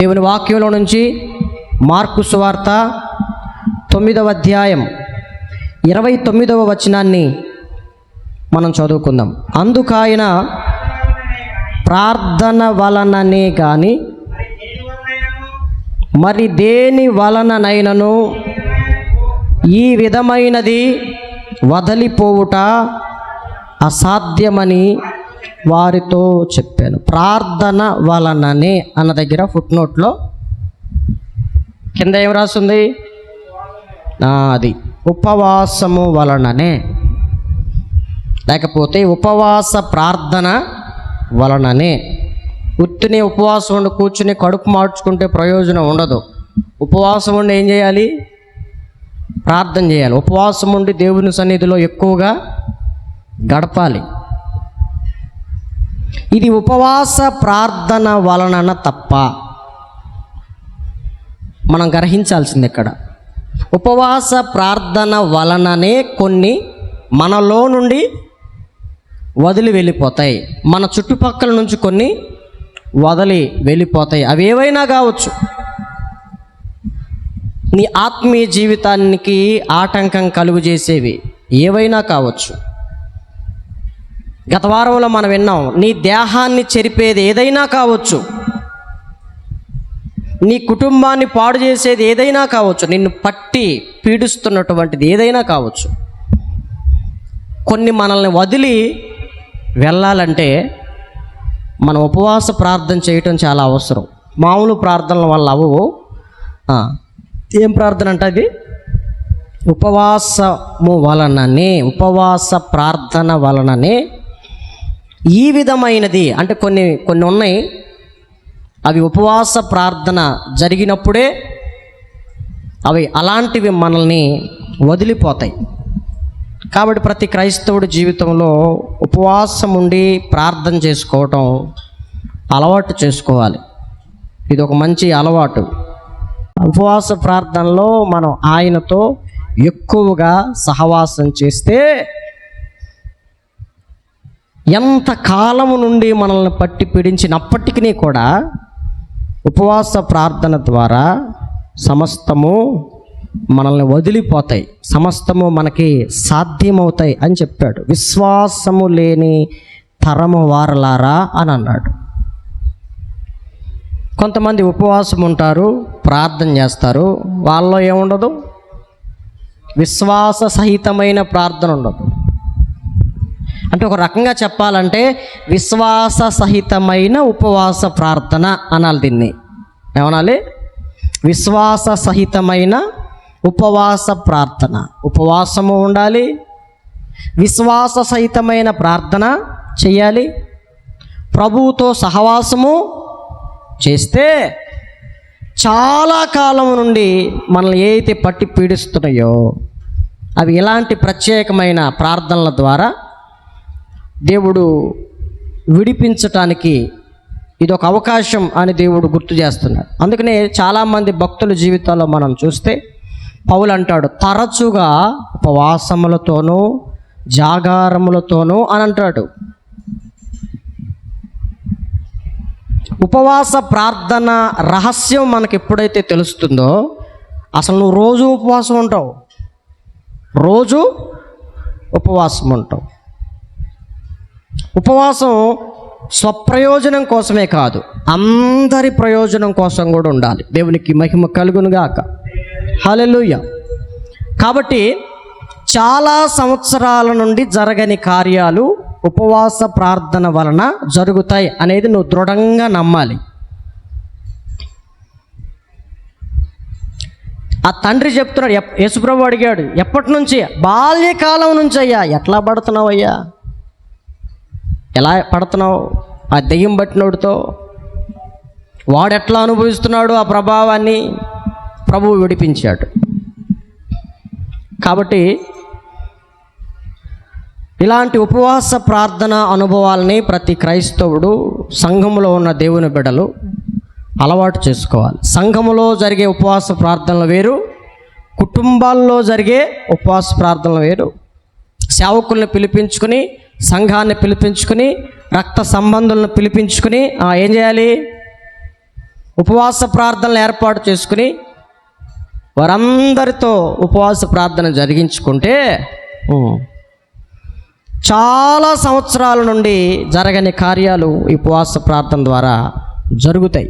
దేవుని వాక్యంలో నుంచి మార్కు సువార్త 9వ అధ్యాయం 29వ వచనాన్ని మనం చదువుకుందాం. అందుకాయన ప్రార్థన వలననే గాని మరి దేని వలననైనను ఈ విధమైనది వదిలిపోవుట అసాధ్యమని వారితో చెప్పాను. ప్రార్థన వలననే అన్న దగ్గర ఫుట్ నోట్లో కింద ఏం రాస్తుంది? అది ఉపవాసము వలననే, లేకపోతే ఉపవాస ప్రార్థన వలననే. ఉత్తిని ఉపవాసం ఉండి కూర్చుని కడుపు మార్చుకుంటే ప్రయోజనం ఉండదు. ఉపవాసం ఉండి ఏం చేయాలి? ప్రార్థన చేయాలి. ఉపవాసం ఉండి దేవుని సన్నిధిలో ఎక్కువగా గడపాలి. ఇది ఉపవాస ప్రార్థన వలన తప్ప మనం గ్రహించాల్సింది ఇక్కడ. ఉపవాస ప్రార్థన వలననే కొన్ని మనలో నుండి వదిలి వెళ్ళిపోతాయి, మన చుట్టుపక్కల నుంచి కొన్ని వదిలి వెళ్ళిపోతాయి. అవి ఏవైనా కావచ్చు. నీ ఆత్మీయ జీవితానికి ఆటంకం కలుగు చేసేవి ఏవైనా కావచ్చు. గత వారంలో మనం విన్నాం, నీ దేహాన్ని చెరిపేది ఏదైనా కావచ్చు, నీ కుటుంబాన్ని పాడు చేసేది ఏదైనా కావచ్చు, నిన్ను పట్టి పీడిస్తున్నటువంటిది ఏదైనా కావచ్చు. కొన్ని మనల్ని వదిలి వెళ్ళాలంటే మనం ఉపవాస ప్రార్థన చేయటం చాలా అవసరం. మామూలు ప్రార్థనల వల్ల అవ్వవు. ఏం ప్రార్థన అంటే అది ఉపవాసము వలననే, ఉపవాస ప్రార్థన వలననే ఈ విధమైనది అంటే కొన్ని ఉన్నాయి. అవి ఉపవాస ప్రార్థన జరిగినప్పుడే అవి అలాంటివి మనల్ని వదిలిపోతాయి. కాబట్టి ప్రతి క్రైస్తవుడి జీవితంలో ఉపవాసం ఉండి ప్రార్థన చేసుకోవటం అలవాటు చేసుకోవాలి. ఇది ఒక మంచి అలవాటు. ఉపవాస ప్రార్థనలో మనం ఆయనతో ఎక్కువగా సహవాసం చేస్తే ఎంత కాలము నుండి మనల్ని పట్టి పీడించినప్పటికీ కూడా ఉపవాస ప్రార్థన ద్వారా సమస్తము మనల్ని వదిలిపోతాయి, సమస్తము మనకి సాధ్యమవుతాయి అని చెప్పాడు. విశ్వాసము లేని తరము వారలారా అని అన్నాడు. కొంతమంది ఉపవాసం ఉంటారు, ప్రార్థన చేస్తారు, వాళ్ళలో ఏముండదు? విశ్వాస సహితమైన ప్రార్థన ఉండదు. అంటే ఒక రకంగా చెప్పాలంటే విశ్వాస సహితమైన ఉపవాస ప్రార్థన అనాలి. దీన్ని ఏమనాలి? విశ్వాస సహితమైన ఉపవాస ప్రార్థన. ఉపవాసము ఉండాలి, విశ్వాస సహితమైన ప్రార్థన చేయాలి, ప్రభువుతో సహవాసము చేస్తే చాలా కాలం నుండి మనల్ని ఏదైతే పట్టి పీడిస్తున్నాయో అవి ఇలాంటి ప్రత్యేకమైన ప్రార్థనల ద్వారా దేవుడు విడిపించటానికి ఇది ఒక అవకాశం అని దేవుడు గుర్తు చేస్తున్నాడు. అందుకనే చాలామంది భక్తుల జీవితాల్లో మనం చూస్తే పౌలు అంటాడు, తరచుగా ఉపవాసములతోనూ జాగారములతోనూ అని అంటాడు. ఉపవాస ప్రార్థన రహస్యం మనకి ఎప్పుడైతే తెలుస్తుందో అసలు నువ్వు రోజు ఉపవాసం ఉంటావు, రోజు ఉపవాసం ఉంటావు. ఉపవాసం స్వప్రయోజనం కోసమే కాదు, అందరి ప్రయోజనం కోసం కూడా ఉండాలి. దేవునికి మహిమ కలుగునుగాక. హల్లెలూయా. కాబట్టి చాలా సంవత్సరాల నుండి జరగని కార్యాలు ఉపవాస ప్రార్థన వలన జరుగుతాయి అనేది నువ్వు దృఢంగా నమ్మాలి. ఆ తండ్రి చెప్తున్నాడు, యేసుప్రభువు అడిగాడు, ఎప్పటి నుంచి? బాల్యకాలం నుంచి. అయ్యా ఎట్లా పడుతున్నావు అయ్యా? ఎలా పడుతున్నావు? ఆ దెయ్యం పట్టినోడితో వాడు ఎట్లా అనుభవిస్తున్నాడు ఆ ప్రభావాన్ని? ప్రభువు విడిపించాడు. కాబట్టి ఇలాంటి ఉపవాస ప్రార్థన అనుభవాలని ప్రతి క్రైస్తవుడు, సంఘములో ఉన్న దేవుని బిడ్డలు అలవాటు చేసుకోవాలి. సంఘములో జరిగే ఉపవాస ప్రార్థనలు వేరు, కుటుంబాల్లో జరిగే ఉపవాస ప్రార్థనలు వేరు. సేవకుల్ని పిలిపించుకుని, సంఘాన్ని పిలిపించుకుని, రక్త సంబంధులను పిలిపించుకుని ఏం చేయాలి? ఉపవాస ప్రార్థనలు ఏర్పాటు చేసుకుని వారందరితో ఉపవాస ప్రార్థన జరిగించుకుంటే చాలా సంవత్సరాల నుండి జరగని కార్యాలు ఈ ఉపవాస ప్రార్థన ద్వారా జరుగుతాయి.